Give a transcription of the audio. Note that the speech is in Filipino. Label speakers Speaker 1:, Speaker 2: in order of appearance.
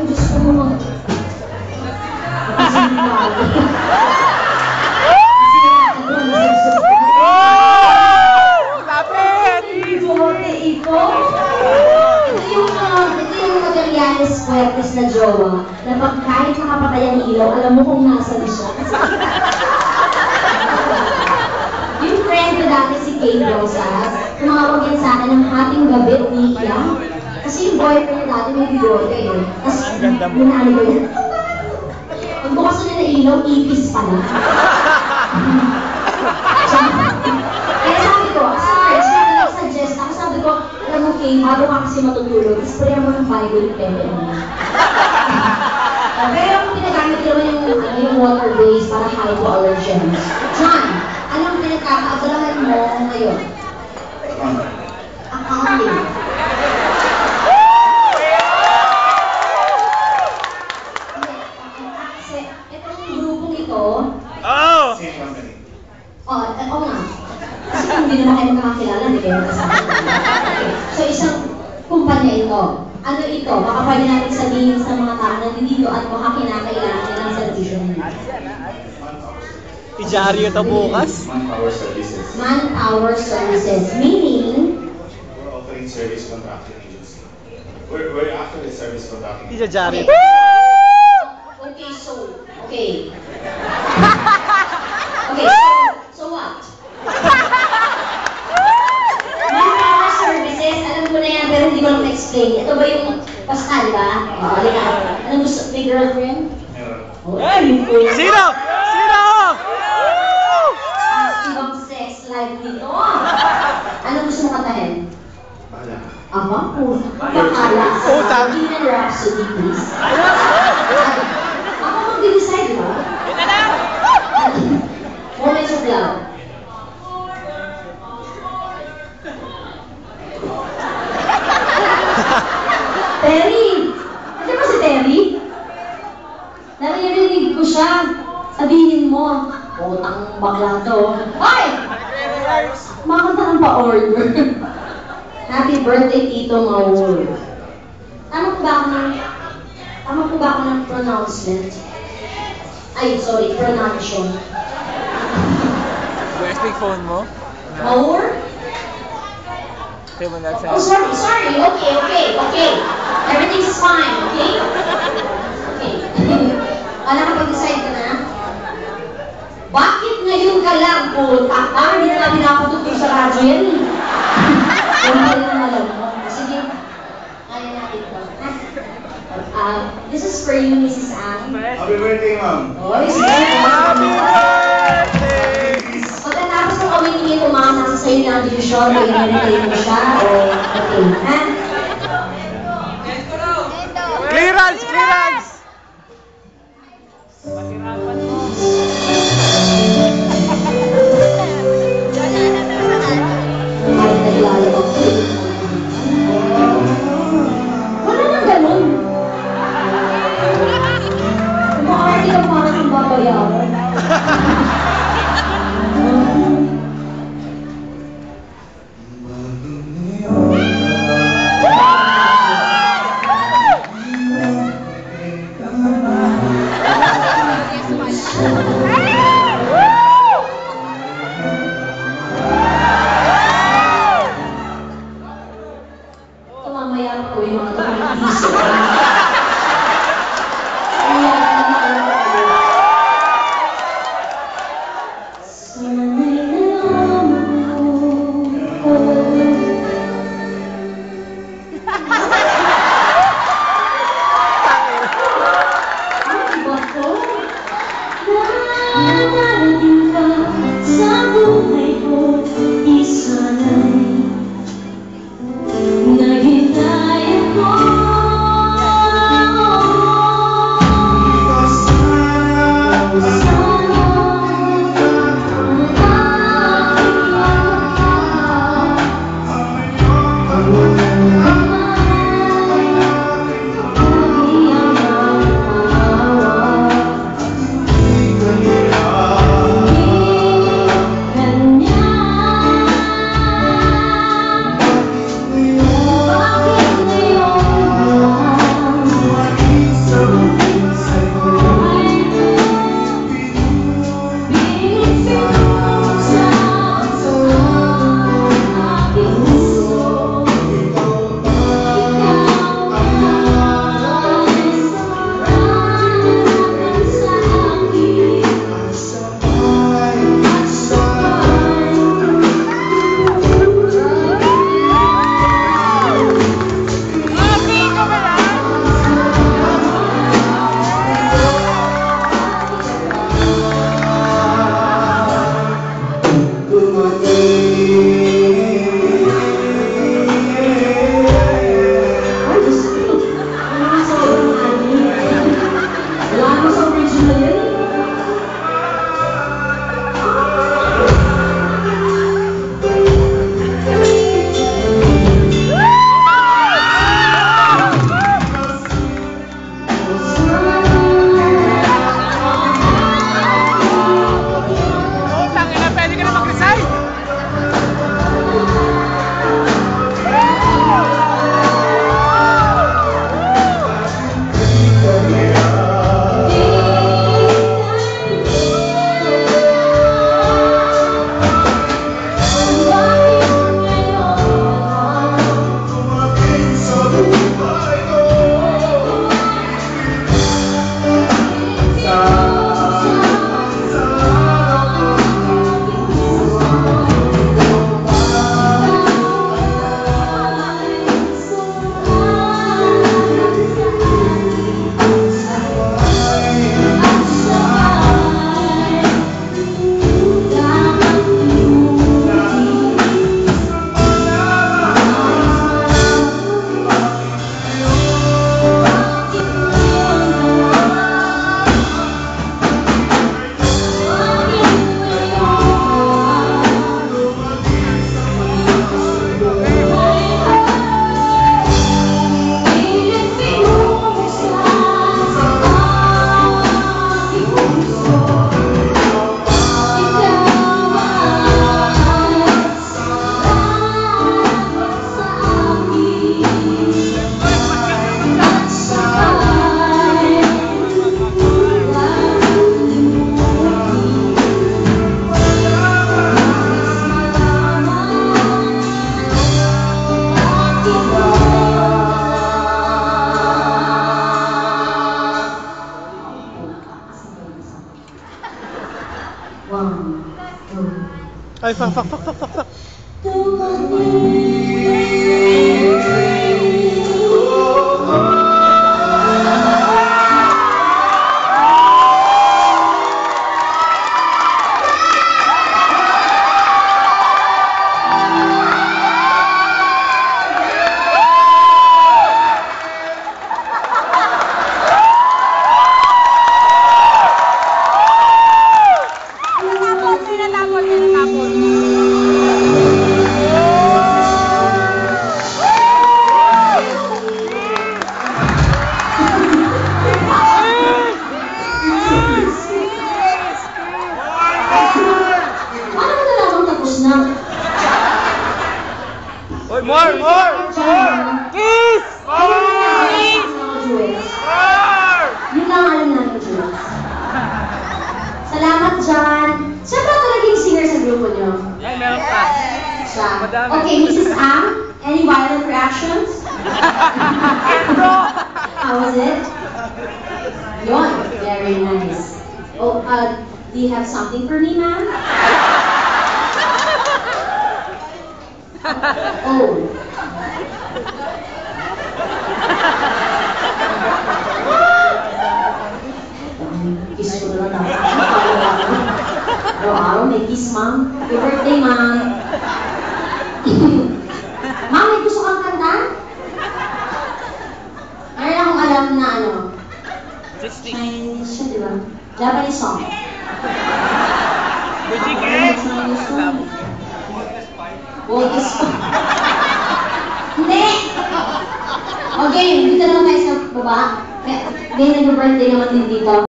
Speaker 1: Diyos ko mga... Puertes na jowa, na pag kahit nakapatay ang ilaw, alam mo kung nasan siya. Yung friend ko dati si Kate Rosas, tumawag yan sa akin ng hating gabi, Nikia. Kasi yung boyfriend dati may bigote eh. Tapos, minali ko yan. Pag bukas na na ilaw, ipis pala. Kaya sabi ko, as a friend, siya na nag-suggest ako, sabi ko, alam mo Kate, bago ka kasi matutulog, isprayan mo ng Bible pele mo. Pero kung pinagamit ko naman yung water base para hypoallergens. John, anong pinagkakaabalahan mo ngayon? Accounting. Kasi itong grupong ito...
Speaker 2: Oh!
Speaker 1: Same company. Oo nga. Kasi kung hindi naman kayo magkakakilala, hindi kayo magkasama. Okay. So isang kumpanya ito. Ano ito? Baka pwede natin sabihin sa mga tao na dito at baka kinakailangan nila ng servisyo nila.
Speaker 2: Ijaryo ito bukas?
Speaker 3: Manpower services.
Speaker 1: Manpower services. Meaning?
Speaker 3: We're offering service contracting agency. We're actually service contracting agency.
Speaker 2: Ijaryo.
Speaker 1: Okay, so, okay. Okay, so what? Manpower services, alam ko na yan, pero hindi ko lang ma-explain. Ito ba yung basta, di ba? Oo, di ka. Anong gusto? May girlfriend?
Speaker 3: Meron.
Speaker 1: Oh, ayun po.
Speaker 2: Sino? Sino?
Speaker 1: Ibang sex life dito. Anong gusto mo kantahin?
Speaker 3: Bahala.
Speaker 1: Aba po. Bakala.
Speaker 2: Utang.
Speaker 1: Bohemian Rhapsody, please. Ako mag-decide, di ba? Moments of love. Terry! Ano ba si Terry? Naririnig ko siya. Sabihin mo, utang bakla to. Ay! Makanta ng pa-order. Happy birthday, Tito Maul. Tama po ba ako ng pronouncement? Ay, sorry, pronunciation.
Speaker 2: Plastic phone mo?
Speaker 1: Maul?
Speaker 2: Kaya mo na
Speaker 1: Oh, sorry. Okay. Everything's fine, okay? Okay. Nakapag-decide ka na? Bakit ngayon ka lang po? Hindi na namin nakapatutok sa radyo yan eh. Yung pa rin ang alam mo. Sige, kaya natin ito. This is for you, Mrs. Ang.
Speaker 3: Happy birthday, ma'am.
Speaker 1: Oy, sige.
Speaker 2: Happy birthday!
Speaker 1: Pagkatapos ng kawin ito, mga nasa sa'yo na ang division, may nilagay mo siya, o okay, ha?
Speaker 2: Clearance! Clearance!
Speaker 1: Kahit naglalabang ko. Wala nang ganun. Kung makakarti ka parang ang babayaran. Mamaya po yung mga kapag-isip.
Speaker 2: Ay, fuck.
Speaker 1: Paano mo nalaman tapos na?
Speaker 2: Oy, more! Kiss!
Speaker 1: Yun lang alam namin, Jules. Salamat, John. Siya ba talagang singer sa grupo niyo?
Speaker 2: Ay, meron pa.
Speaker 1: Siya.
Speaker 2: Madami.
Speaker 1: Okay, Mrs. Ang, any violent reactions? How was it? Yon, very nice. Oh, do you have something for me, ma'am? Oh. Kiss ko na lang. Araw-araw may kiss, ma'am. Happy birthday, ma'am. Ma'am, may gusto kang kanta? Meron akong alam na ano. Chinese siya, di ba? Japanese song. Chinese song. Walk is Hindi! Okay, dito naman tayo sa baba. Ngayon, nag-birthday naman din dito.